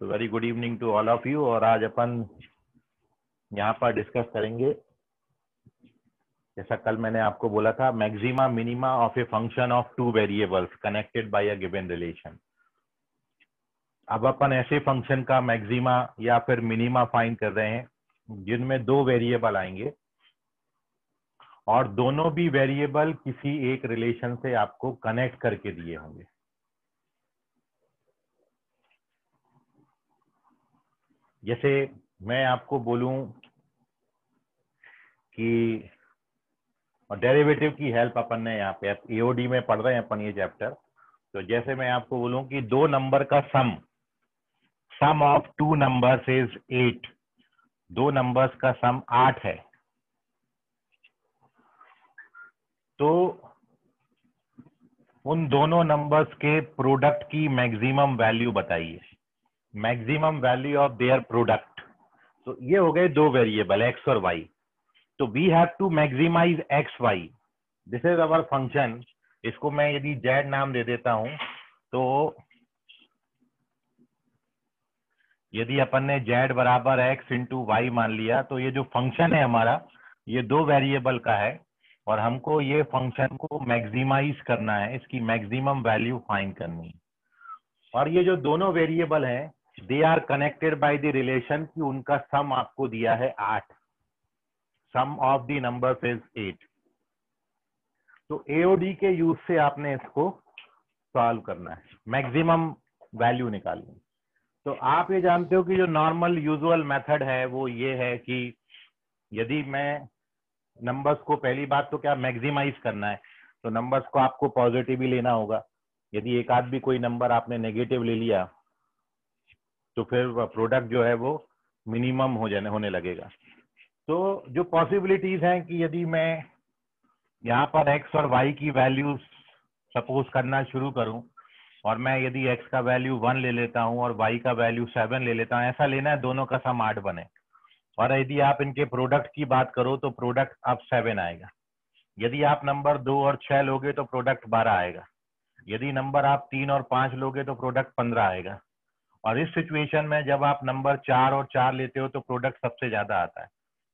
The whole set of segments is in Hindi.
तो very good evening to all of you. और आज अपन यहाँ पर डिस्कस करेंगे, जैसा कल मैंने आपको बोला था, maxima minima of a function of two variables connected by a given relation. अब अपन ऐसे फंक्शन का मैक्सिमा या फिर मिनिमा फाइंड कर रहे हैं जिनमें दो वेरिएबल आएंगे और दोनों भी वेरिएबल किसी एक रिलेशन से आपको कनेक्ट करके दिए होंगे। जैसे मैं आपको बोलूं कि डेरिवेटिव की हेल्प अपन ने यहाँ पे एओडी में पढ़ रहे हैं अपन ये चैप्टर। तो जैसे मैं आपको बोलूं कि दो नंबर का सम ऑफ टू नंबर्स इज 8, दो नंबर्स का सम 8 है, तो उन दोनों नंबर्स के प्रोडक्ट की मैक्सिमम वैल्यू बताइए, maximum value of their product. तो ये हो गए दो वेरिएबल एक्स और वाई। तो we have to maximize x y, this is our function. इसको मैं यदि जेड नाम दे देता हूं, तो यदि अपन ने जेड बराबर एक्स इंटू वाई मान लिया, तो ये जो फंक्शन है हमारा, ये दो वेरिएबल का है और हमको ये फंक्शन को मैक्सिमाइज करना है, इसकी मैक्सिमम वैल्यू फाइंड करनी है। और ये जो दोनों वेरिएबल हैं, they are connected by the relation कि उनका सम आपको दिया है 8, sum of the numbers is 8। तो एओडी के यूज से आपने इसको सॉल्व करना है, मैक्सिमम वैल्यू निकालनी है। तो आप ये जानते हो कि जो नॉर्मल यूजुअल मेथड है वो ये है कि यदि मैं नंबर्स को, पहली बात तो क्या मैक्सिमाइज करना है, तो नंबर्स को आपको पॉजिटिव ही लेना होगा। यदि एक आध भी कोई नंबर आपने नेगेटिव ले लिया तो फिर प्रोडक्ट जो है वो मिनिमम होने लगेगा। तो जो पॉसिबिलिटीज हैं कि यदि मैं यहाँ पर एक्स और वाई की वैल्यू सपोज करना शुरू करूं और मैं यदि x का वैल्यू 1 ले लेता हूं और y का वैल्यू 7 ले लेता हूं, ऐसा लेना है दोनों का सम 8 बने। और यदि आप इनके प्रोडक्ट की बात करो तो प्रोडक्ट अब 7 आएगा। यदि आप नंबर 2 और 6 लोगे तो प्रोडक्ट 12 आएगा। यदि नंबर आप 3 और 5 लोगे तो प्रोडक्ट 15 आएगा। और इस सिचुएशन में जब आप नंबर 4 और 4 लेते हो तो प्रोडक्ट सबसे ज्यादा आता है।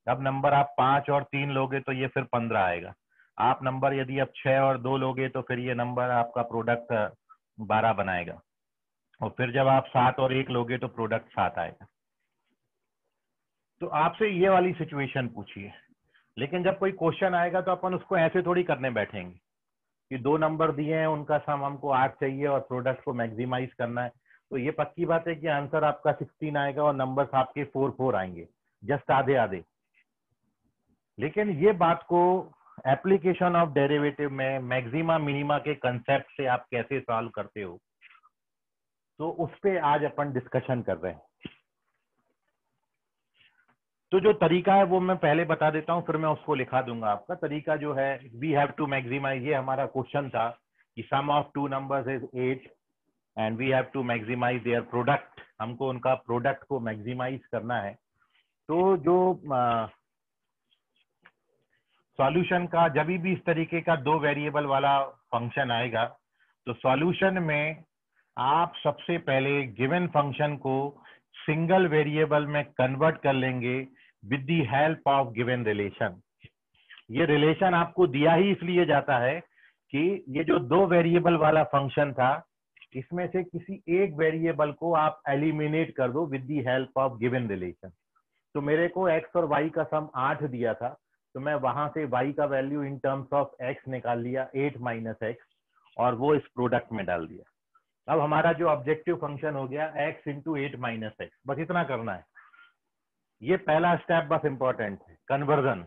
अब नंबर आप 5 और 3 लोगे तो ये फिर 15 आएगा। आप नंबर यदि अब 6 और 2 लोगे तो फिर ये नंबर आपका प्रोडक्ट 12 बनाएगा। और फिर जब आप 7 और 1 लोगे तो प्रोडक्ट 7 आएगा। तो आपसे ये वाली सिचुएशन पूछिए, लेकिन जब कोई क्वेश्चन आएगा तो अपन उसको ऐसे थोड़ी करने बैठेंगे कि दो नंबर दिए हैं, उनका सम हमको 8 चाहिए और प्रोडक्ट को मैक्सिमाइज करना है। तो ये पक्की बात है कि आंसर आपका 16 आएगा और नंबर्स आपके 4 आएंगे, जस्ट आधे आधे। लेकिन ये बात को एप्लीकेशन ऑफ डेरिवेटिव में मैक्सिमा मिनिमा के कंसेप्ट से आप कैसे सॉल्व करते हो, तो उस पे आज अपन डिस्कशन कर रहे हैं। तो जो तरीका है वो मैं पहले बता देता हूं, फिर मैं उसको लिखा दूंगा। आपका तरीका जो है, वी हैव टू मैक्सिमाइज, ये हमारा क्वेश्चन था कि sum of two numbers is 8 and we have to maximize their product, हमको उनका प्रोडक्ट को मैक्सिमाइज करना है। तो जो सॉल्यूशन का, जब भी इस तरीके का दो वेरिएबल वाला फंक्शन आएगा, तो सॉल्यूशन में आप सबसे पहले गिवन फंक्शन को सिंगल वेरिएबल में कन्वर्ट कर लेंगे with the help of given relation. ये रिलेशन आपको दिया ही इसलिए जाता है कि ये जो दो वेरिएबल वाला फंक्शन था, इसमें से किसी एक वेरिएबल को आप एलिमिनेट कर दो with the help of given relation. तो मेरे को x और y का सम 8 दिया था, तो मैं वहां से y का value in terms of x निकाल लिया, 8 माइनस x, और वो इस प्रोडक्ट में डाल दिया। अब हमारा जो ऑब्जेक्टिव फंक्शन हो गया x इंटू 8 माइनस एक्स। बस इतना करना है, ये पहला स्टेप बस इंपॉर्टेंट है, कन्वर्जन।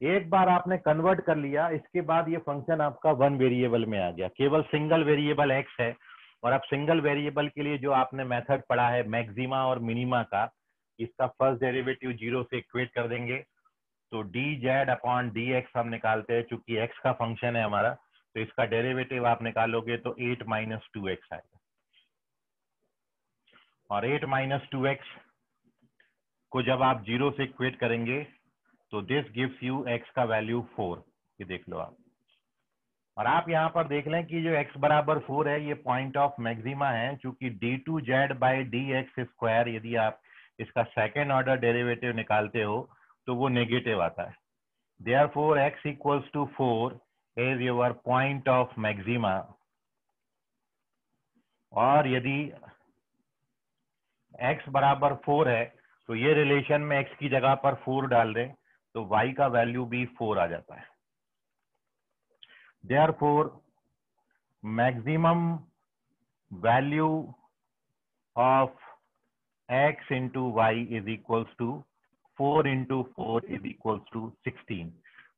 एक बार आपने कन्वर्ट कर लिया, इसके बाद ये फंक्शन आपका वन वेरिएबल में आ गया, केवल सिंगल वेरिएबल x है। और अब सिंगल वेरिएबल के लिए जो आपने मेथड पढ़ा है मैक्सिमा और मिनिमा का, इसका फर्स्ट डेरिवेटिव 0 से इक्वेट कर देंगे। तो dz अपॉन dx हम निकालते हैं, चूंकि x का फंक्शन है हमारा, तो इसका डेरिवेटिव आप निकालोगे तो 8 माइनस 2x आएगा। और 8 माइनस 2x को जब आप 0 से इक्वेट करेंगे तो दिस गिव्स यू x का वैल्यू 4। ये देख लो आप, और आप यहाँ पर देख लें कि जो x बराबर 4 है ये पॉइंट ऑफ मैक्सिमा है, चूंकि d2z by D x square यदि आप इसका सेकेंड ऑर्डर डेरिवेटिव निकालते हो तो वो नेगेटिव आता है। Therefore x equals to 4 is your point of maxima। और यदि x बराबर 4 है तो ये रिलेशन में x की जगह पर 4 डाल दें तो y का वैल्यू भी 4 आ जाता है। Therefore maximum value of x into y is equals to 4 into 4 is equals to 16।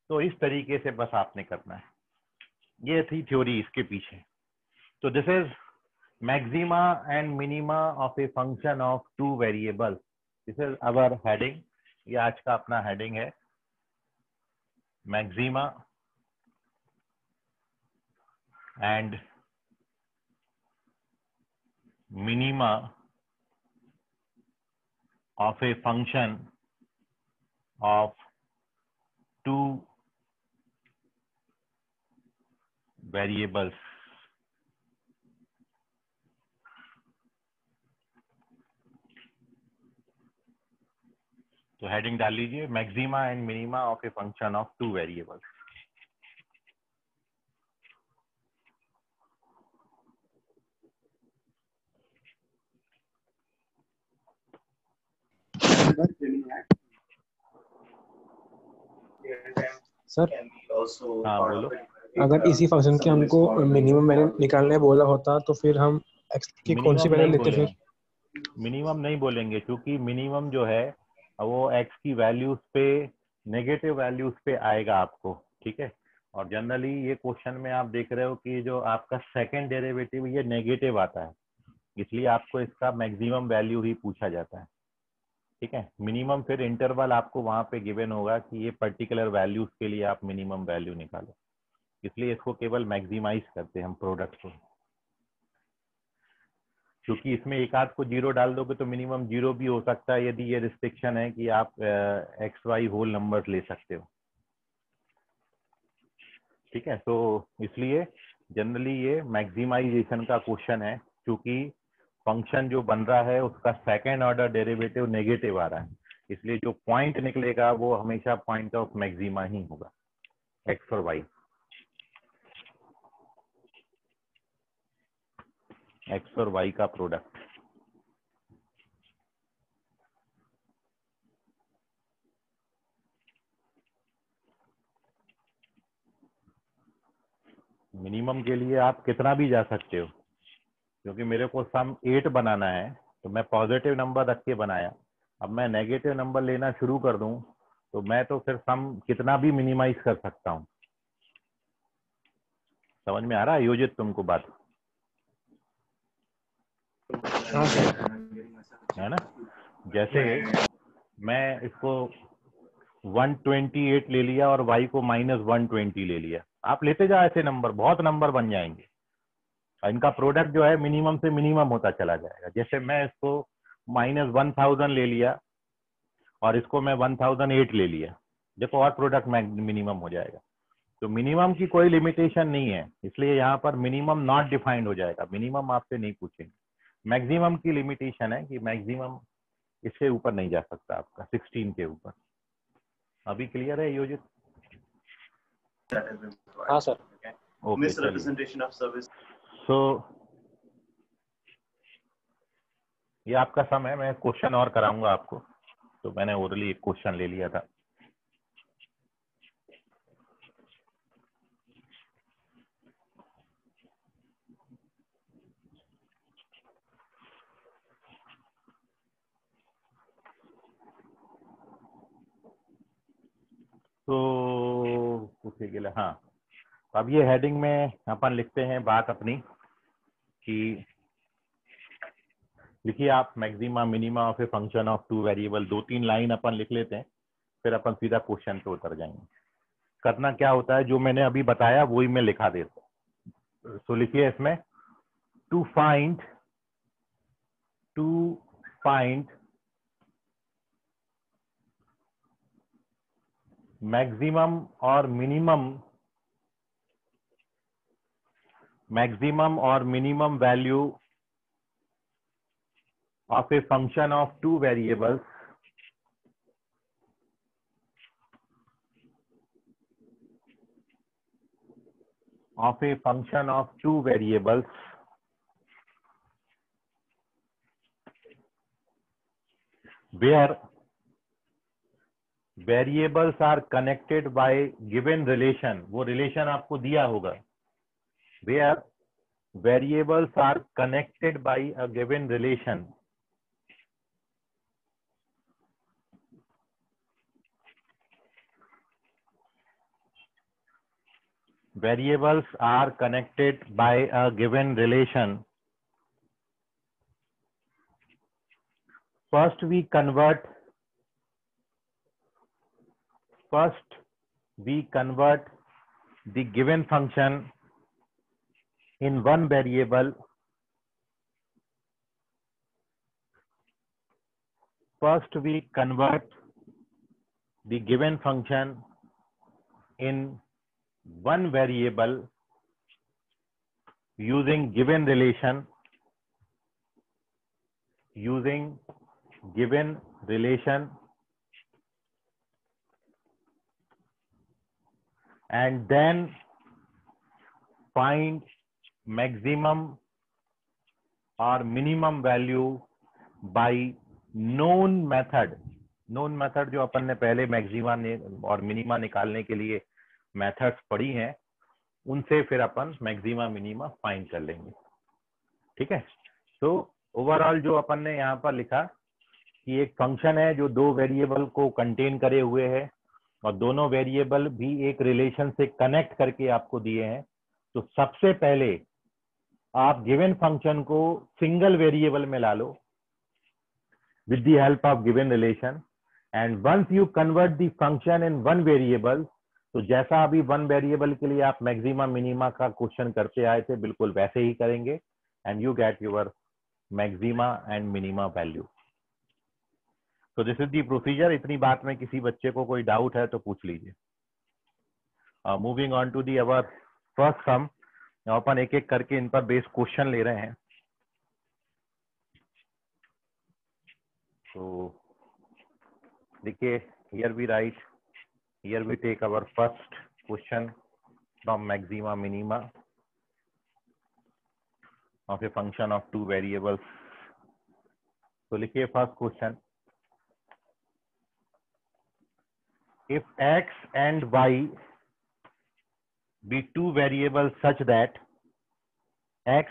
तो इस तरीके से बस आपने करना है, ये थी थ्योरी इसके पीछे। तो this is maxima and minima of a function of two variables। This is our heading, ये आज का अपना हेडिंग है, maxima and minima of a function of two variables। तो हेडिंग डाल लीजिए, maxima and minima of a function of two variables. Sir हाँ बोलो। अगर इसी फंक्शन के हमको मिनिमम वैल्यू निकालने बोला होता तो फिर हम एक्स की कौन सी मिनिमम वैल्यू नहीं लेते बोलेंगे, फिर? मिनिमम नहीं बोलेंगे, क्योंकि मिनिमम जो है वो एक्स की वैल्यूज पे, नेगेटिव वैल्यूज पे आएगा आपको, ठीक है। और जनरली ये क्वेश्चन में आप देख रहे हो कि जो आपका सेकंड डेरिवेटिव ये नेगेटिव आता है, इसलिए आपको इसका मैक्सिमम वैल्यू ही पूछा जाता है, ठीक है। मिनिमम फिर इंटरवल आपको वहां पे गिवन होगा कि ये पर्टिकुलर वैल्यूज के लिए आप मिनिमम वैल्यू निकालो, इसलिए इसको केवल मैक्सिमाइज करते हैं हम प्रोडक्ट को। क्योंकि इसमें एक आध को जीरो डाल दोगे तो मिनिमम जीरो भी हो सकता है, यदि ये रिस्ट्रिक्शन है कि आप एक्स वाई होल नंबर ले सकते हो, ठीक है। तो इसलिए जनरली ये मैक्सिमाइजेशन का क्वेश्चन है, क्योंकि फंक्शन जो बन रहा है उसका सेकेंड ऑर्डर डेरिवेटिव नेगेटिव आ रहा है, इसलिए जो पॉइंट निकलेगा वो हमेशा पॉइंट ऑफ मैक्सिमा ही होगा, एक्स और वाई, एक्स और वाई का प्रोडक्ट। मिनिमम के लिए आप कितना भी जा सकते हो, क्योंकि मेरे को सम 8 बनाना है तो मैं पॉजिटिव नंबर रख के बनाया। अब मैं नेगेटिव नंबर लेना शुरू कर दूं तो मैं तो फिर सम कितना भी मिनिमाइज कर सकता हूं। समझ में आ रहा है योजित तुमको बात? हाँ सर। है ना, जैसे मैं इसको 128 ले लिया और y को -120 ले लिया, आप लेते जाओ ऐसे नंबर, बहुत नंबर बन जाएंगे, इनका प्रोडक्ट जो है मिनिमम से मिनिमम होता चला जाएगा। जैसे मैं इसको -1000 ले लिया और इसको मैं 1008 ले लिया, देखो और प्रोडक्ट मिनिमम हो जाएगा। तो मिनिमम की कोई लिमिटेशन नहीं है, इसलिए यहाँ पर मिनिमम नॉट डिफाइंड हो जाएगा, मिनिमम आपसे नहीं पूछेंगे। मैक्सिमम की लिमिटेशन है कि मैक्सिमम इससे ऊपर नहीं जा सकता आपका, 16 के ऊपर। अभी क्लियर है योजित? हाँ सर। ओके चलिए। सो ये आपका सम है, मैं क्वेश्चन और कराऊंगा आपको, तो मैंने ओरली एक क्वेश्चन ले लिया था। तो पूछे गेला, हाँ। अब ये हेडिंग में अपन लिखते हैं बात अपनी कि लिखिए आप maxima minima of a function of two variable, 2-3 line अपन लिख लेते हैं, फिर अपन सीधा क्वेश्चन पे उतर जाएंगे। करना क्या होता है, जो मैंने अभी बताया वही मैं लिखा देता हूँ। तो लिखिए इसमें टू फाइंड मैक्सिमम और minimum maximum or minimum value of a function of two variables where variables are connected by given relation, वो relation आपको दिया होगा, where variables are connected by a given relation, variables are connected by a given relation. First we convert the given function in one variable. First we convert the given function in one variable using given relation, and then find maximum or minimum value by known method. known method जो अपन ने पहले मैक्सिमा और मिनिमा निकालने के लिए मेथड्स पढ़ी हैं, उनसे फिर अपन मैक्सिमा मिनिमा फाइंड कर लेंगे. ठीक है. तो ओवरऑल जो अपन ने यहाँ पर लिखा कि एक फंक्शन है जो दो वेरिएबल को कंटेन करे हुए है और दोनों वेरिएबल भी एक रिलेशन से कनेक्ट करके आपको दिए हैं. तो सबसे पहले आप गिवन फंक्शन को सिंगल वेरिएबल में ला लो with the help of given relation, and once you convert the function in one variable, तो जैसा अभी वन वेरिएबल के लिए आप मैक्सिमा मिनिमा का क्वेश्चन करते आए थे, बिल्कुल वैसे ही करेंगे and you get your maxima and minima value. So this is the procedure. इतनी बात में किसी बच्चे को कोई डाउट है तो पूछ लीजिए. Moving on to the our first sum. अपन एक एक करके इन पर बेस क्वेश्चन ले रहे हैं. So देखिए, here we take our first question from maxima minima of a function of two variables. तो लिखिए first question. If x and y be two variables such that x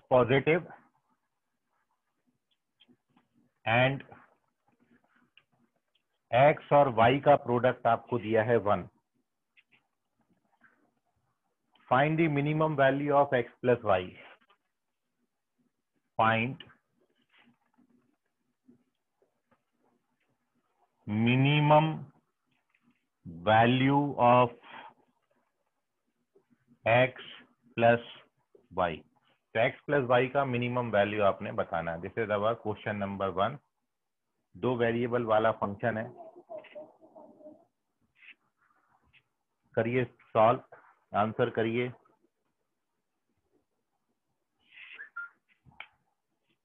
positive and x और y का प्रोडक्ट आपको दिया है 1. Find the minimum value of x plus y. Find minimum value of x plus y. तो x plus y का मिनिमम वैल्यू आपने बताना है. This is our question number 1. दो वेरिएबल वाला फंक्शन है. करिए सॉल्व, आंसर करिए.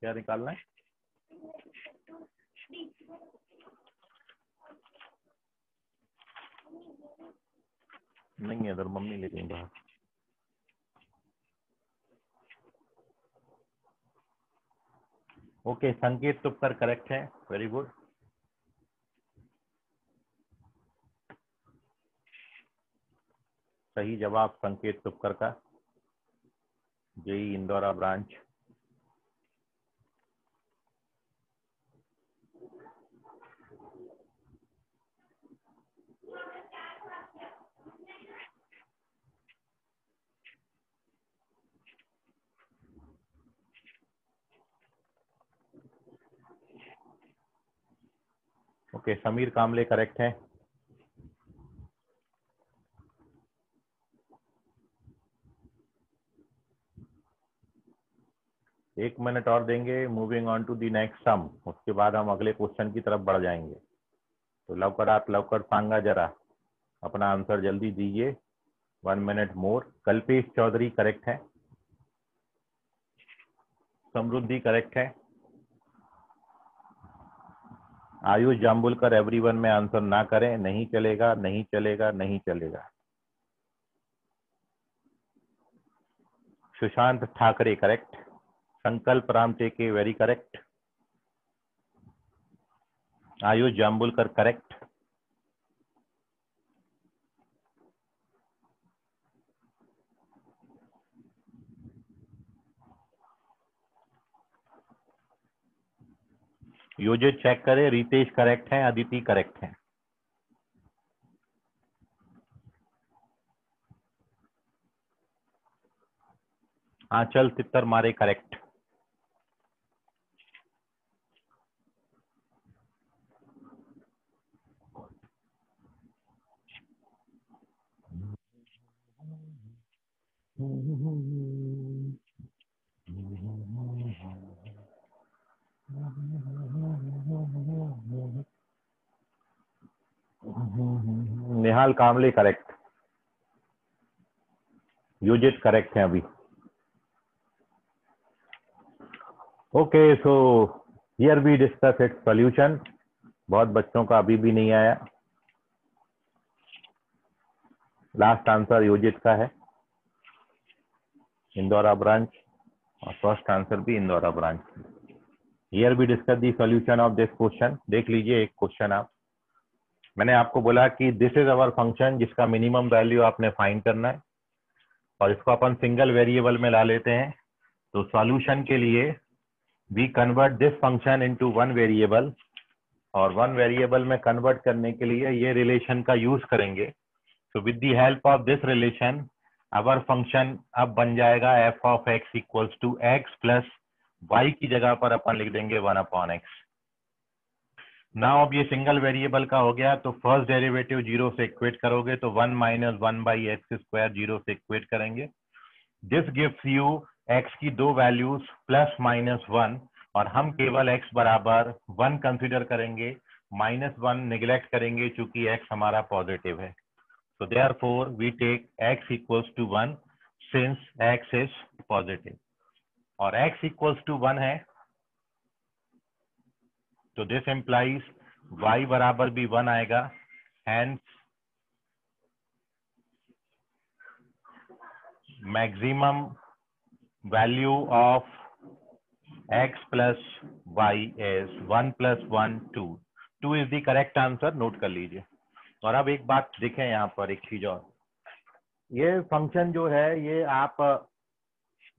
क्या निकालना है? नहीं है इधर, मम्मी ले गई बाहर. ओके, संकेत तुपकर करेक्ट है. Very good. सही जवाब संकेत तुपकर का, JE Indora branch. Okay, Samir Kamle correct है. एक मिनट और देंगे. Moving on to the next sum. उसके बाद हम अगले क्वेश्चन की तरफ बढ़ जाएंगे. तो लवकर सांगा जरा अपना आंसर जल्दी दीजिए. 1 minute more. Kalpesh Chaudhary correct है, समृद्धि करेक्ट है, आयुष जाम्बुलकर एवरीवन में आंसर ना करें, नहीं चलेगा, नहीं चलेगा, नहीं चलेगा। Sushant Thackeray correct, Sankalp Ram Teke very correct, Ayush Jambulkar correct, Yojit check करें, रितेश करेक्ट है, अदिति करेक्ट है। Anchal Titarmare correct. Nihal Kamle correct, Yojit correct है अभी। Okay, so here we discuss its solution. बहुत बच्चों का अभी भी नहीं आया। लास्ट आंसर योजित का है, इंदौरा ब्रांच, और फर्स्ट आंसर भी Indaura branch. Here we discuss the solution of this question. देख लीजिए एक क्वेश्चन आप, मैंने आपको बोला कि दिस इज अवर फंक्शन जिसका मिनिमम वैल्यू आपने फाइंड करना है, और इसको अपन सिंगल वेरिएबल में ला लेते हैं। तो सॉल्यूशन के लिए we convert this function into one variable, और वन वेरिएबल में कन्वर्ट करने के लिए ये रिलेशन का यूज करेंगे। तो with the help of this relation our function अब बन जाएगा f of x equals to x plus y की जगह पर अपन लिख देंगे 1/x। नाउ अब ये सिंगल वेरिएबल का हो गया, तो फर्स्ट डेरिवेटिव 0 से इक्वेट करोगे तो 1 माइनस 1/x² 0 से इक्वेट करेंगे। दिस गिव्स यू x की दो वैल्यूज प्लस माइनस 1, और हम केवल x बराबर 1 कंसिडर करेंगे, -1 निगलेक्ट करेंगे चूंकि x हमारा पॉजिटिव है। So therefore we take x equals to 1 since x is positive, और x equals to 1 है, तो this implies y बराबर भी 1 आएगा, hence maximum value of x plus y is 1 plus 1 2। 2 is the correct answer, note कर लीजिए। और अब एक बात देखें यहाँ पर, एक चीज और, ये फंक्शन जो है ये आप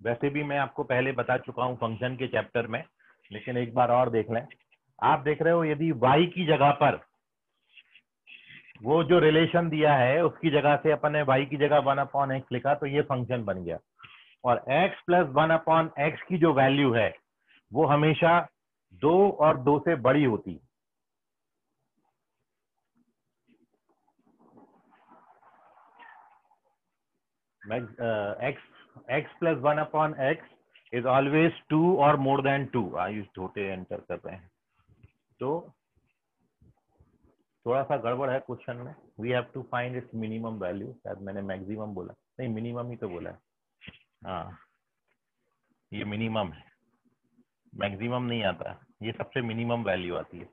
वैसे भी मैं आपको पहले बता चुका हूँ फंक्शन के चैप्टर में, लेकिन एक बार और देख लें। आप देख रहे हो यदि y की जगह पर वो जो रिलेशन दिया है उसकी जगह से अपन ने y की जगह 1/x लिखा, तो ये फंक्शन बन गया। और x प्लस 1/x की जो वैल्यू है वो हमेशा 2 और 2 से बड़ी होती है। x plus 1/x is always 2 और मोर देन 2। आयुष छोटे एंटर कर रहे हैं, तो थोड़ा सा गड़बड़ है क्वेश्चन में। We have to find its minimum value, शायद मैंने मैक्सिमम बोला, नहीं मिनिमम ही तो बोला है। हाँ ये मिनिमम है, मैक्सिमम नहीं आता, ये सबसे मिनिमम वैल्यू आती है।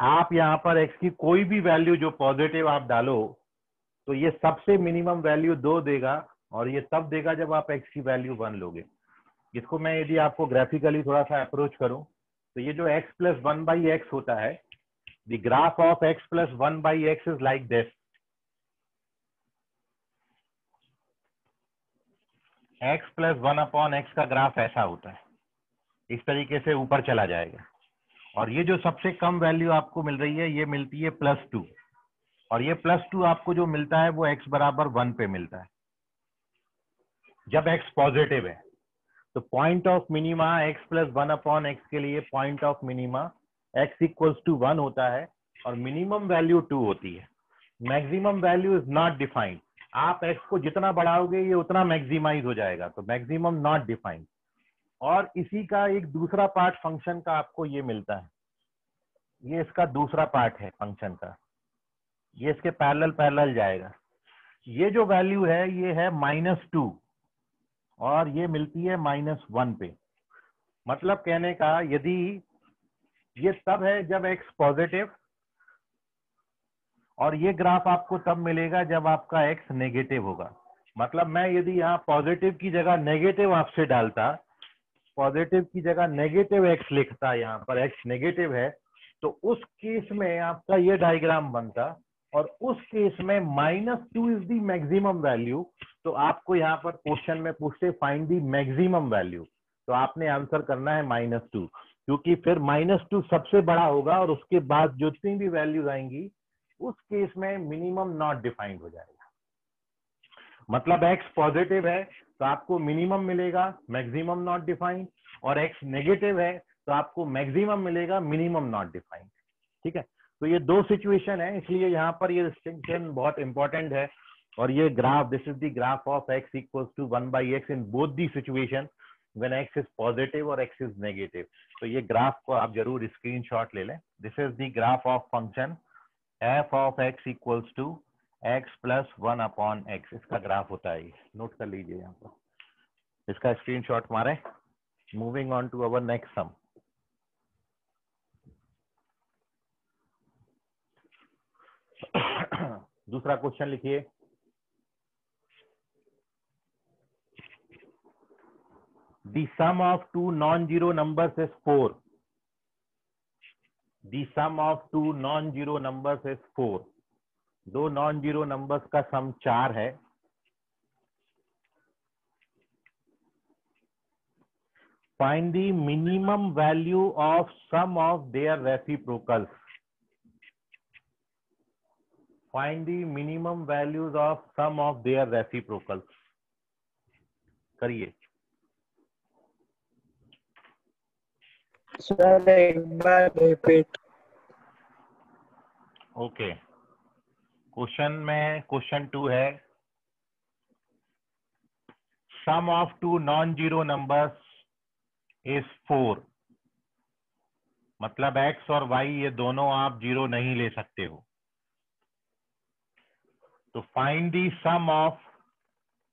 आप यहाँ पर x की कोई भी वैल्यू जो पॉजिटिव आप डालो तो ये सबसे मिनिमम वैल्यू 2 देगा, और ये तब देगा जब आप x की वैल्यू 1 लोगे। इसको मैं यदि आपको ग्राफिकली थोड़ा सा अप्रोच करूं, तो ये जो x प्लस 1/x होता है, the graph of x plus 1/x is like this। x plus 1/x का ग्राफ ऐसा होता है, इस तरीके से ऊपर चला जाएगा। और ये जो सबसे कम वैल्यू आपको मिल रही है ये मिलती है +2, और ये +2 आपको जो मिलता है वो x बराबर 1 पे मिलता है जब x पॉजिटिव है। तो point of minima x plus 1/x के लिए point of minima x equals to 1 होता है, और मिनिमम वैल्यू 2 होती है। Maximum value is not defined, आप x को जितना बढ़ाओगे ये उतना मैक्सिमाइज हो जाएगा, तो मैक्सिमम नॉट डिफाइंड। और इसी का एक दूसरा पार्ट फंक्शन का आपको ये मिलता है, ये इसका दूसरा पार्ट है फंक्शन का, ये इसके पैरेलल जाएगा। ये जो वैल्यू है ये है -2 और ये मिलती है -1 पे। मतलब कहने का यदि ये तब है जब x पॉजिटिव, और ये ग्राफ आपको तब मिलेगा जब आपका x नेगेटिव होगा। मतलब मैं यदि यहाँ पॉजिटिव की जगह नेगेटिव आपसे डालता, पॉजिटिव की जगह नेगेटिव x लिखता, यहाँ पर x नेगेटिव है, तो उस केस में आपका ये डायग्राम बनता, और उस केस में -2 इज द मैक्सिमम वैल्यू। तो आपको यहाँ पर क्वेश्चन में पूछते फाइंड द मैक्सिमम वैल्यू, तो आपने आंसर करना है -2, क्योंकि फिर -2 सबसे बड़ा होगा और उसके बाद जितनी भी वैल्यूज आएंगी उस केस में मिनिमम नॉट डिफाइंड हो जाएगा। मतलब x पॉजिटिव है तो आपको मिनिमम मिलेगा, मैक्सिमम नॉट डिफाइंड, और x नेगेटिव है तो आपको मैक्सिमम मिलेगा, मिनिमम नॉट डिफाइंड। ठीक है, तो ये दो सिचुएशन है, इसलिए यहाँ पर ये डिस्टिंक्शन बहुत इंपॉर्टेंट है। और ये graph, this is the graph of x equals to 1/x in both the situation when x is positive और x इज नेगेटिव। तो ये ग्राफ को आप जरूर स्क्रीनशॉट ले लें। This is the graph of function f of x equals to x plus 1/x, इसका ग्राफ होता है। नोट कर लीजिए यहाँ पर, इसका स्क्रीनशॉट मारे। Moving on to our next sum. दूसरा क्वेश्चन लिखिए। The sum of two non-zero numbers is 4. The sum of two non-zero numbers is 4. दो नॉन जीरो नंबर्स का सम 4 है। Find the minimum value of sum of their reciprocals. Find the minimum values of sum of their reciprocals. करिए। सर एक बार रिपीट। ओके, क्वेश्चन में क्वेश्चन 2 है, sum of two non zero numbers is 4। मतलब x और y ये दोनों आप जीरो नहीं ले सकते हो। तो find the sum of,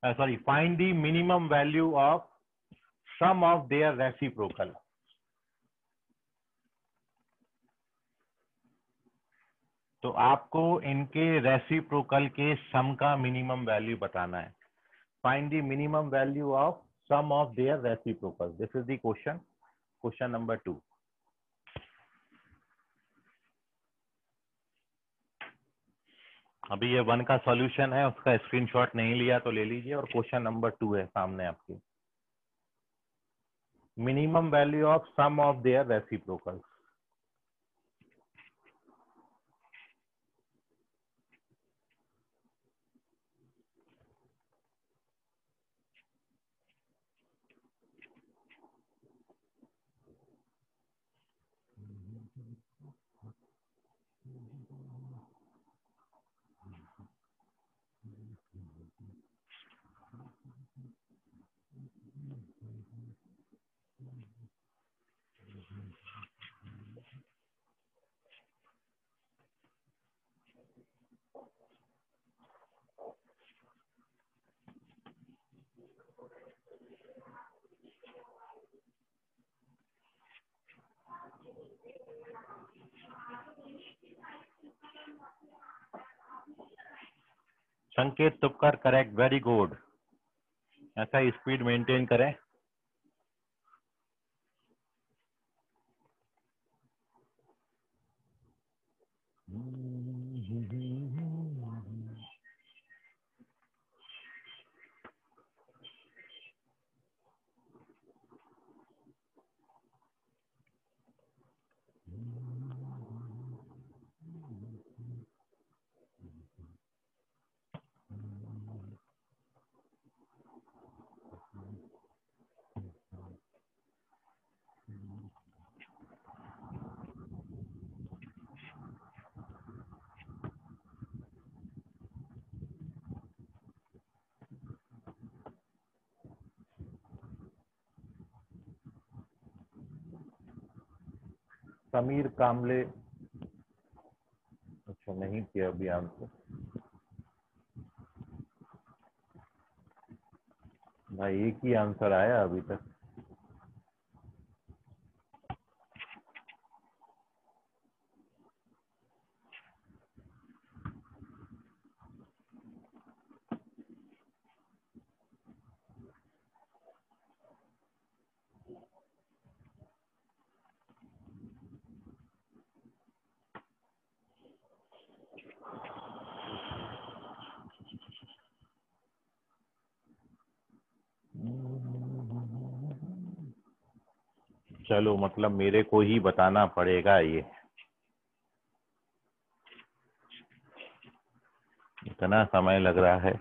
find the minimum value of sum of their reciprocal. तो आपको इनके रेसिप्रोकल के सम का मिनिमम वैल्यू बताना है। Find the minimum value of sum of their reciprocal, this is the question, question number 2। अभी ये 1 का सॉल्यूशन है, उसका स्क्रीनशॉट नहीं लिया तो ले लीजिए, और क्वेश्चन नंबर 2 है सामने आपके। Minimum value of sum of their reciprocal. Sanket Tupkar correct, very good. ऐसा स्पीड मेंटेन करें। समीर कामले, अच्छा नहीं किया अभी आंसर। हमारा एक ही आंसर आया अभी तक। चलो मतलब मेरे को ही बताना पड़ेगा ये, इतना समय लग रहा है।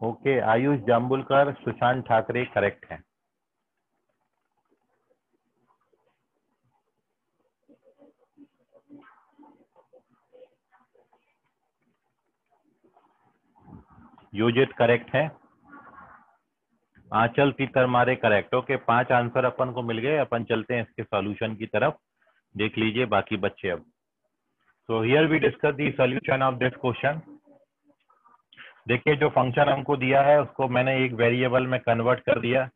ओके, आयुष जाम्बुलकर, सुशांत ठाकरे करेक्ट है। योजित करेक्ट है। आंचल तीतरमारे करेक्ट। ओके, 5 आंसर अपन को मिल गए। अपन चलते हैं इसके सॉल्यूशन की तरफ, देख लीजिए बाकी बच्चे अब। So here we discuss the solution of this question. देखिए जो फंक्शन हमको दिया है उसको मैंने एक वेरिएबल में कन्वर्ट कर दिया,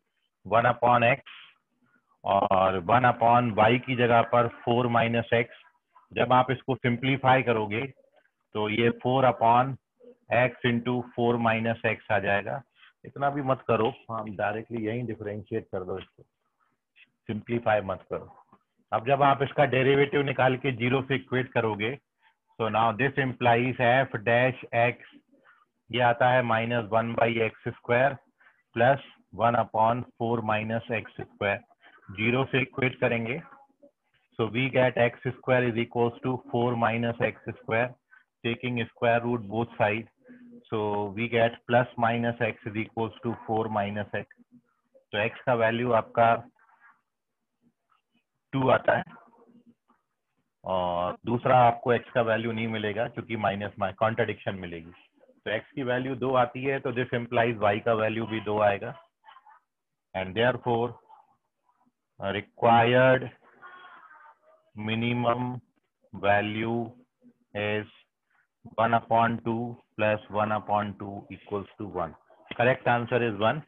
1/x, और 1/y की जगह पर 4 - x। जब आप इसको सिंप्लीफाई करोगे तो ये 4/x इंटू 4 - x आ जाएगा। इतना भी मत करो, हम डायरेक्टली यही डिफरेंशिएट कर दो इसको, सिंप्लीफाई मत करो। अब जब आप इसका डेरिवेटिव निकाल के 0 से इक्वेट करोगे, so now this implies f'(x), ये आता है -1/x² प्लस 1/4 - x²। 0 से इक्वेट करेंगे, so we get x² is equals to 4 - x², taking square root both sides, so we get plus minus x is equals to 4 - x। तो x का वैल्यू आपका 2 आता है, और दूसरा आपको x का वैल्यू नहीं मिलेगा क्योंकि माइनस कॉन्ट्रडिक्शन मिलेगी। तो x की वैल्यू 2 आती है, तो दिस इम्प्लाइज y का वैल्यू भी 2 आएगा, and therefore required minimum value is 1/2 plus 1/2 equals to 1। Correct answer is 1।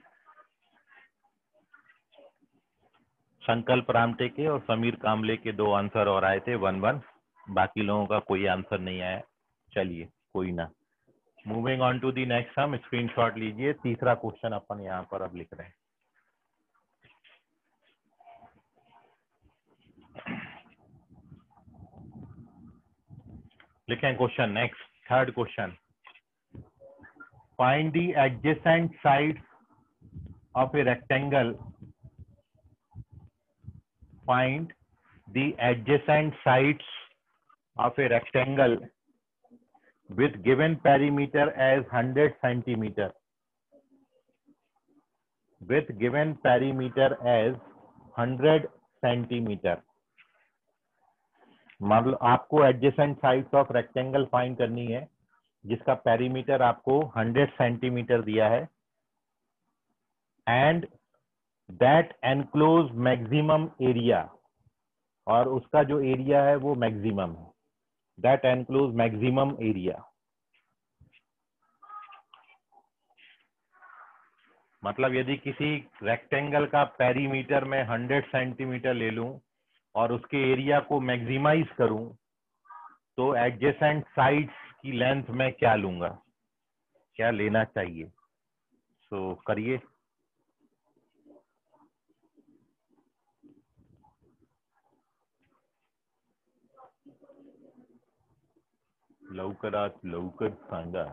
संकल्प रामटे के और समीर कामले के 2 आंसर और आए थे 1-1, बाकी लोगों का कोई आंसर नहीं आया। चलिए कोई ना, moving on to the next sum. Screenshot लीजिए, तीसरा क्वेश्चन अपन यहाँ पर अब लिख रहे हैं। लिखें question. Next, third question, find the adjacent side of a rectangle, find the adjacent sides of a rectangle with given perimeter as 100 centimeter, with given perimeter as 100 centimeter। मतलब आपको adjacent sides of rectangle find करनी है जिसका पेरीमीटर आपको 100 सेंटीमीटर दिया है, and that enclose maximum area, और उसका जो एरिया है वो मैक्सिमम है, दैट एनक्लोज मैक्सिमम एरिया। मतलब यदि किसी रेक्टेंगल का पेरीमीटर में 100 सेंटीमीटर ले लूं और उसके एरिया को मैक्सिमाइज करूं, तो एडजेसेंट साइड्स की लेंथ में क्या लूंगा, क्या लेना चाहिए। सो करिए। लवकरात लवकर सांगा।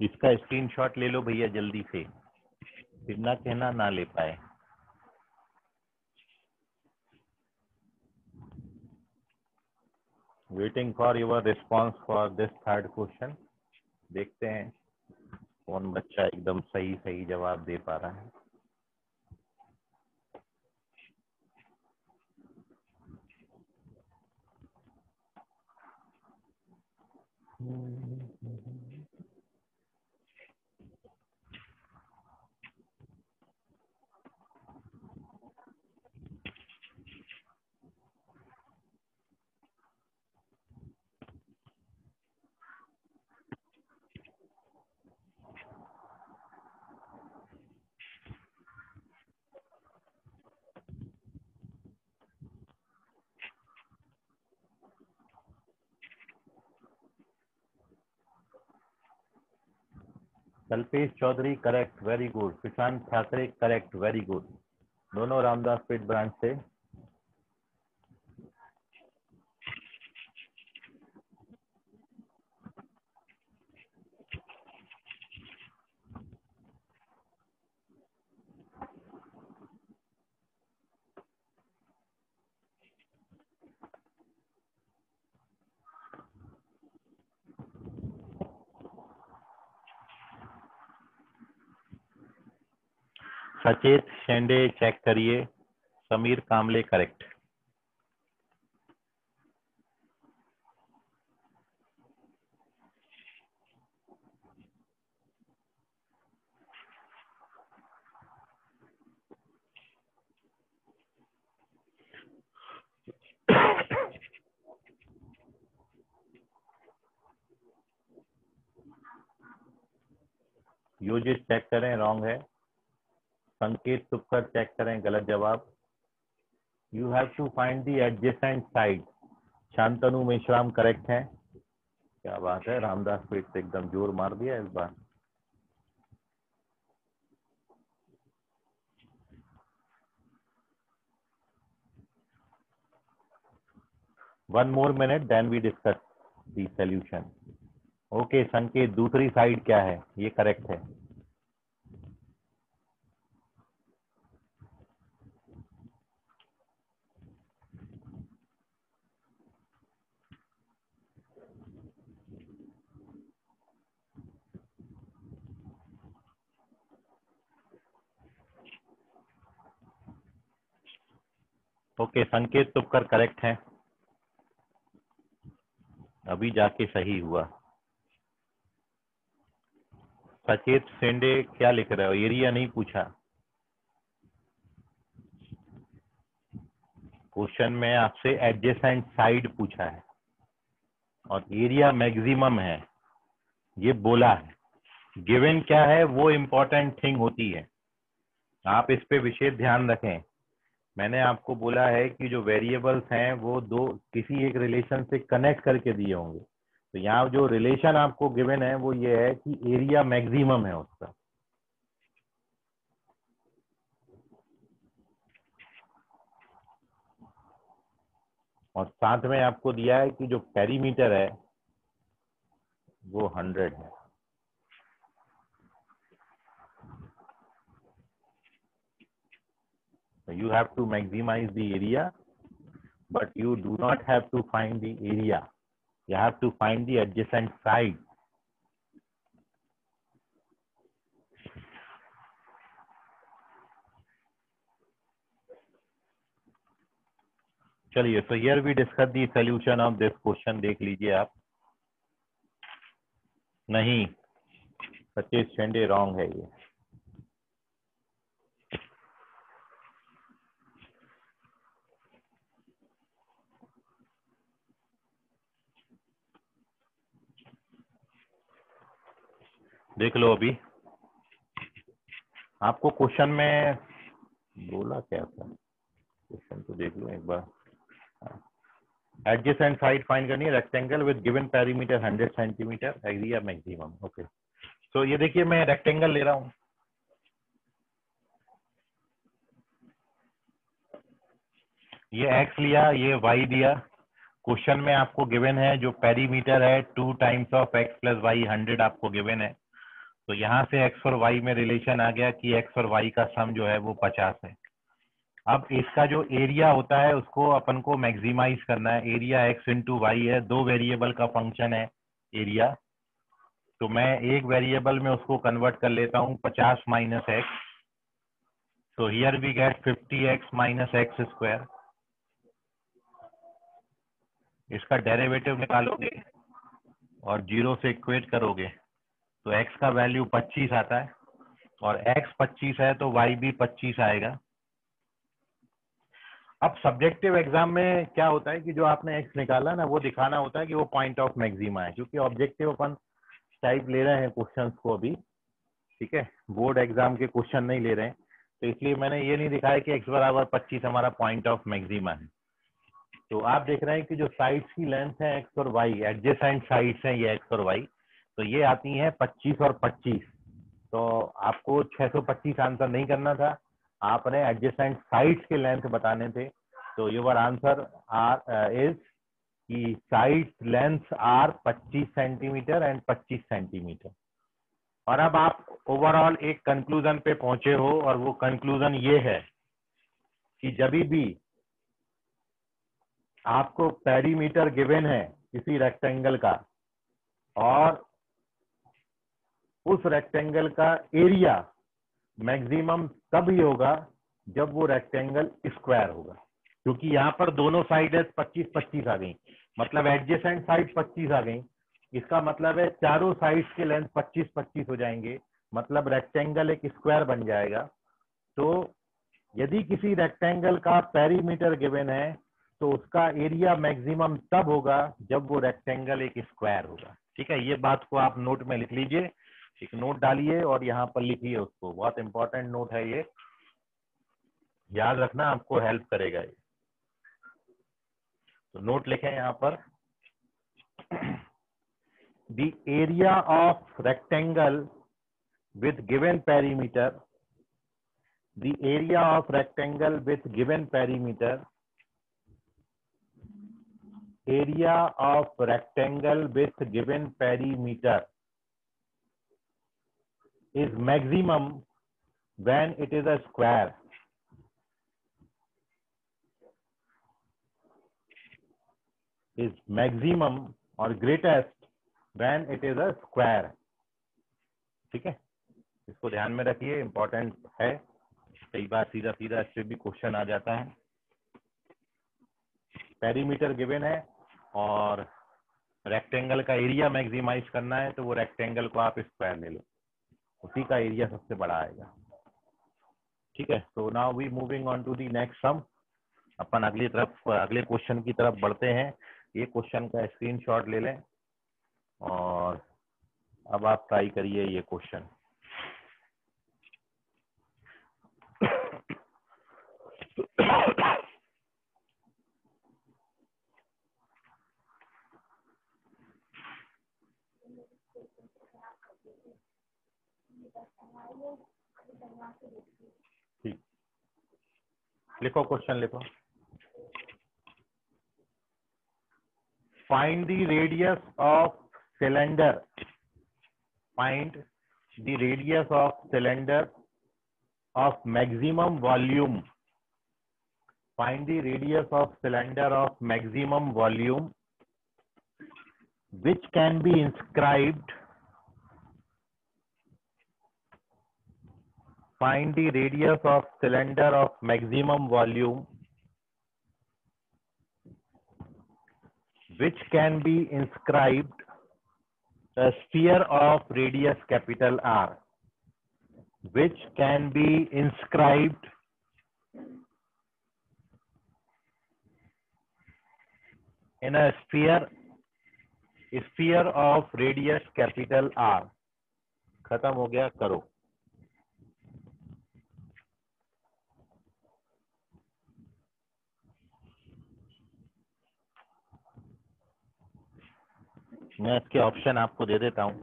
इसका स्क्रीनशॉट ले लो भैया जल्दी से, फिर ना कहना ना ले पाए। Waiting for your response for this third question. देखते हैं कौन बच्चा एकदम सही सही जवाब दे पा रहा है। Kalpesh Chaudhary correct, very good. Prashant Thackeray correct, very good. दोनों रामदास पेट ब्रांच से। सचेत शेंडे चेक करिए। समीर कामले करेक्ट। योजित चेक करें, रॉन्ग है। संकेत तुपकर चेक करें, गलत जवाब। You have to find the adjacent side. Shantanu Meshram correct है। क्या बात है, रामदास पेट से एकदम जोर मार दिया इस बार। One more minute then we discuss the solution. Okay Sanket, दूसरी साइड क्या है? ये करेक्ट है। ओके संकेत तुपकर करेक्ट है। अभी जाके सही हुआ। सचेत शेंडे क्या लिख रहे हो? एरिया नहीं पूछा क्वेश्चन में, आपसे एडजेसेंट साइड पूछा है और एरिया मैक्सिमम है ये बोला है। गिवन क्या है वो इम्पोर्टेंट थिंग होती है, आप इस पे विशेष ध्यान रखें। मैंने आपको बोला है कि जो वेरिएबल्स हैं वो दो किसी एक रिलेशन से कनेक्ट करके दिए होंगे। तो यहाँ जो रिलेशन आपको गिवन है वो ये है कि एरिया मैक्सिमम है उसका। और साथ में आपको दिया है कि जो पेरीमीटर है वो 100 है। You have to maximize the area, but you do not have to find the area. You have to find the adjacent side. चलिए, so here we discuss the solution of this question. देख लीजिए आप। नहीं, सचेत शेंडे रॉन्ग है ये। देख लो अभी आपको क्वेश्चन में बोला क्या था, क्वेश्चन तो देख लो एक बार। एडजेसेंट साइड फाइंड करनी है, rectangle with given perimeter 100 centimetre, area maximum. Okay, तो ये देखिए मैं रेक्टेंगल ले रहा हूँ। ये x लिया, ये y दिया। क्वेश्चन में आपको गिवन है जो पेरीमीटर है 2 times of x plus y 100 आपको गिवन है। तो यहाँ से x और y में रिलेशन आ गया कि x और y का सम जो है वो 50 है। अब इसका जो एरिया होता है उसको अपन को मैक्सिमाइज करना है। एरिया x इंटू वाई है, दो वेरिएबल का फंक्शन है एरिया। तो मैं एक वेरिएबल में उसको कन्वर्ट कर लेता हूँ 50 minus x. So here we get 50x minus x square. इसका डेरिवेटिव निकालोगे और 0 से इक्वेट करोगे तो x का वैल्यू 25 आता है, और x 25 है तो y भी 25 आएगा। अब सब्जेक्टिव एग्जाम में क्या होता है कि जो आपने x निकाला ना वो दिखाना होता है कि वो पॉइंट ऑफ मैक्सिमा है, क्योंकि ऑब्जेक्टिव अपन टाइप ले रहे हैं क्वेश्चंस को अभी, ठीक है, बोर्ड एग्जाम के क्वेश्चन नहीं ले रहे हैं, तो इसलिए मैंने ये नहीं दिखाया कि x बराबर 25 हमारा पॉइंट ऑफ मैक्सिमा है। तो आप देख रहे हैं कि जो साइड्स की लेंथ है x और y, एडजेसेंट साइड्स हैं ये x और y, तो ये आती हैं 25 और 25। तो आपको 625 आंसर नहीं करना था, आपने एडजेसेंट साइड्स के लेंथ बताने थे। तो योर आंसर इज कि side length are 25 centimetre and 25 centimetre. और अब आप ओवरऑल एक कंक्लूजन पे पहुंचे हो, और वो कंक्लूजन ये है कि जब भी आपको पेरीमीटर गिवन है किसी रेक्टेंगल का, और उस रेक्टेंगल का एरिया मैक्सिमम तभी होगा जब वो रेक्टेंगल स्क्वायर होगा, क्योंकि यहाँ पर दोनों साइड 25-25 आ गई, मतलब एडजेसेंट साइड 25 आ गई। इसका मतलब है चारों साइड्स के लेंथ 25-25 हो जाएंगे, मतलब रेक्टेंगल एक स्क्वायर बन जाएगा। तो यदि किसी रेक्टेंगल का पेरीमीटर गिवन है तो उसका एरिया मैक्सिमम तब होगा जब वो रेक्टेंगल एक स्क्वायर होगा। ठीक है, ये बात को आप नोट में लिख लीजिए, एक नोट डालिए और यहाँ पर लिखिए उसको, बहुत इंपॉर्टेंट नोट है ये, याद रखना, आपको हेल्प करेगा ये। तो नोट लिखें यहाँ पर, the area of rectangle with given perimeter, the area of rectangle with given perimeter, area of rectangle with given perimeter is maximum when it is a square, is maximum or greatest when it is a square। ठीक है, इसको ध्यान में रखिए, इंपॉर्टेंट है, कई बार सीधा सीधा इससे भी क्वेश्चन आ जाता है। पेरीमीटर गिवन है और रेक्टेंगल का एरिया मैक्सिमाइज करना है, तो वो रेक्टेंगल को आप स्क्वायर ले लो, उसी का एरिया सबसे बड़ा आएगा। ठीक है, तो now we moving on to the next sum. अपन अगली तरफ, अगले क्वेश्चन की तरफ बढ़ते हैं। ये क्वेश्चन का स्क्रीनशॉट ले लें और अब आप ट्राई करिए ये क्वेश्चन। ठीक, लिखो क्वेश्चन लिखो। Find the radius of cylinder, find the radius of cylinder of maximum volume, find the radius of cylinder of maximum volume which can be inscribed, find the radius of cylinder of maximum volume which can be inscribed a sphere of radius capital R, which can be inscribed in a sphere of radius capital R। खत्म हो गया, करो। मैं इसके ऑप्शन आपको दे देता हूं।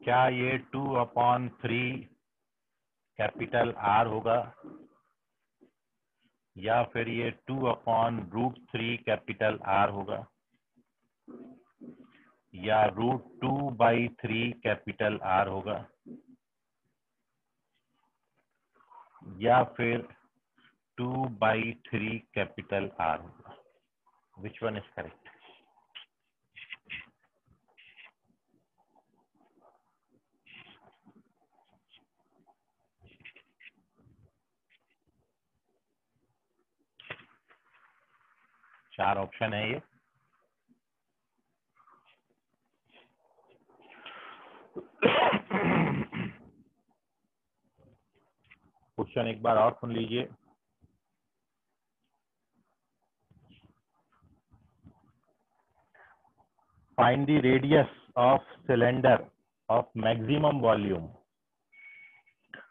क्या ये 2/3 कैपिटल R होगा, या फिर ये 2/√3 कैपिटल R होगा, या √2/3 कैपिटल R होगा, या फिर 2/3 कैपिटल R होगा? Which one is correct? चार ऑप्शन है ये। क्वेश्चन एक बार और सुन लीजिए। Find the radius of cylinder of maximum volume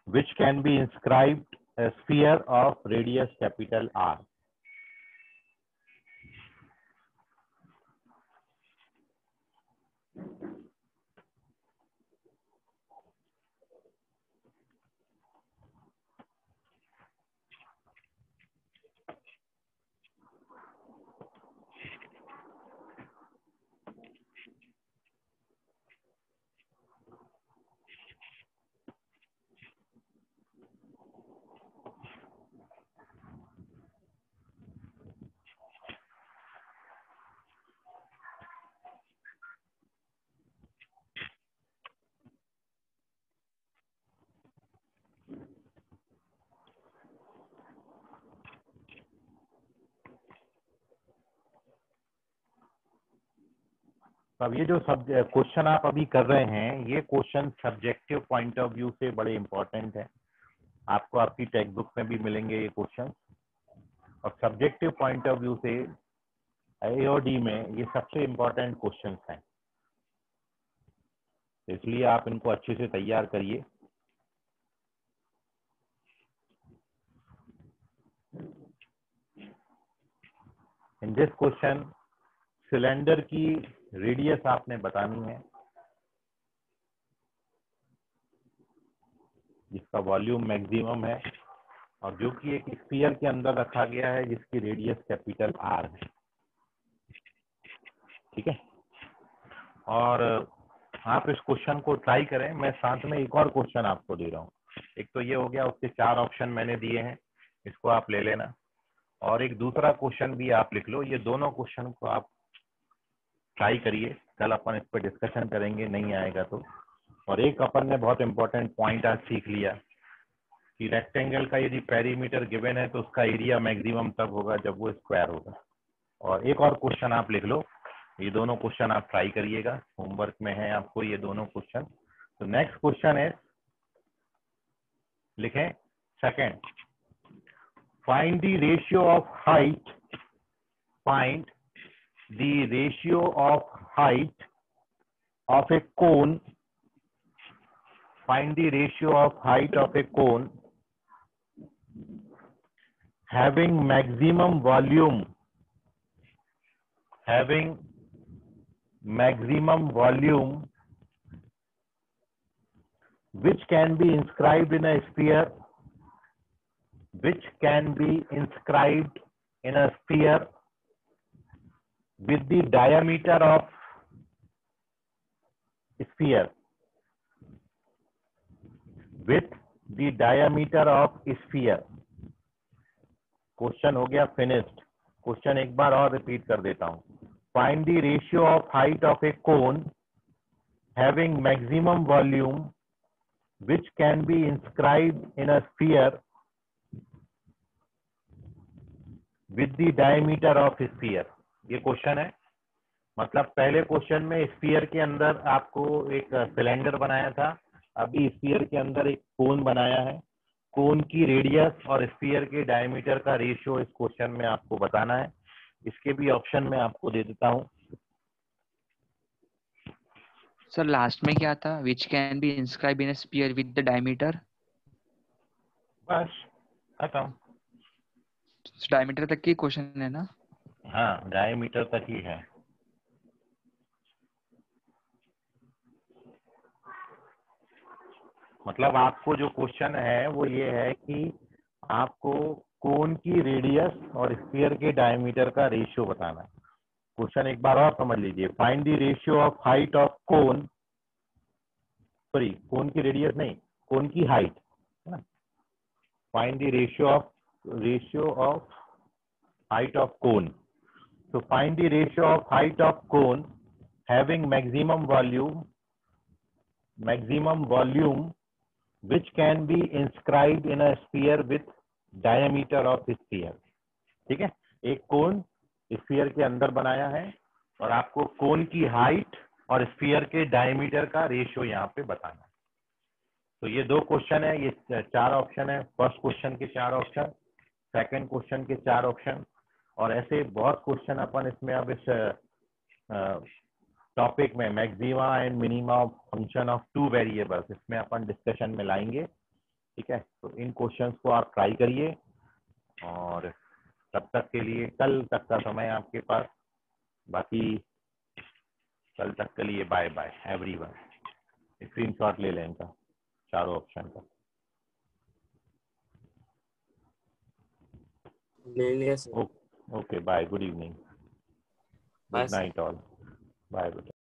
which can be inscribed a sphere of radius capital R. अब ये जो क्वेश्चन आप अभी कर रहे हैं, ये question subjective point of view से बड़े इंपॉर्टेंट है। आपको आपकी टेक्स्ट बुक में भी मिलेंगे ये क्वेश्चन, और सब्जेक्टिव पॉइंट ऑफ व्यू से AOD में ये सबसे इंपॉर्टेंट क्वेश्चन हैं, इसलिए आप इनको अच्छे से तैयार करिए। इन दिस क्वेश्चन सिलेंडर की रेडियस आपने बतानी है, जिसका वॉल्यूम मैक्सिमम है, और जो कि एक स्फीयर के अंदर रखा गया है, जिसकी रेडियस कैपिटल R है। ठीक है, और आप इस क्वेश्चन को ट्राई करें। मैं साथ में एक और क्वेश्चन आपको दे रहा हूँ। एक तो ये हो गया, उसके 4 ऑप्शन मैंने दिए हैं, इसको आप ले लेना, और एक दूसरा क्वेश्चन भी आप लिख लो। ये दोनों क्वेश्चन को आप ट्राई करिए, कल अपन इस पर डिस्कशन करेंगे, नहीं आएगा तो। और एक अपन ने बहुत इंपॉर्टेंट पॉइंट आज सीख लिया कि रेक्टेंगल का यदि पेरीमीटर गिवन है तो उसका एरिया मैक्सिमम तब होगा जब वो स्क्वायर होगा। और एक और क्वेश्चन आप लिख लो, ये दोनों क्वेश्चन आप ट्राई करिएगा, होमवर्क में है आपको ये दोनों क्वेश्चन। तो नेक्स्ट क्वेश्चन है, लिखें second, find the ratio of height, find the ratio of height of A cone, find the ratio of height of a cone having maximum volume which can be inscribed in a sphere, with the diameter of sphere, question हो गया फिनिश्ड। क्वेश्चन एक बार और रिपीट कर देता हूं। Find the ratio of height of A cone having maximum volume which can be inscribed in a sphere with the diameter of sphere। ये क्वेश्चन है, मतलब पहले क्वेश्चन में स्फीयर के अंदर आपको एक सिलेंडर बनाया था, अभी स्फीयर के अंदर एक कोन बनाया है। कोन की रेडियस और स्फीयर के डायमीटर का रेशियो इस क्वेश्चन में आपको बताना है। इसके भी ऑप्शन में आपको दे देता हूं। सर लास्ट में क्या था? Which can be inscribe in a sphere with the diameter. बस खत्म, डायमीटर तक की क्वेश्चन है ना? हाँ, डायमीटर तक ही है। मतलब आपको जो क्वेश्चन है वो ये है कि आपको कोन की रेडियस और स्फीयर के डायमीटर का रेशियो बताना है। क्वेश्चन एक बार और समझ लीजिए, find the ratio of height of cone, sorry cone की रेडियस नहीं, कोन की हाइट है ना, find the ratio of height of cone. So find the ratio of height of cone having maximum volume which can be inscribed in a sphere with diameter of sphere. ठीक है, एक कोन स्फीयर के अंदर बनाया है और आपको कोन की हाइट और स्फीयर के डायमीटर का रेशियो यहाँ पे बताना है। तो ये दो क्वेश्चन है, ये 4 ऑप्शन है। फर्स्ट क्वेश्चन के 4 ऑप्शन, सेकंड क्वेश्चन के 4 ऑप्शन, और ऐसे बहुत क्वेश्चन अपन इसमें अब इस टॉपिक में maxima and minima of function of 2 variables इसमें अपन डिस्कशन में लाएंगे। ठीक है, तो इन क्वेश्चंस को आप ट्राई करिए और तब तक के लिए कल तक का समय आपके पास, बाकी कल तक के लिए बाय बाय एवरीवन। स्क्रीनशॉट ले लें इनका, चारों ऑप्शन का। ले लिया sir. Okay bye, good evening, bye good sir. Night all, bye.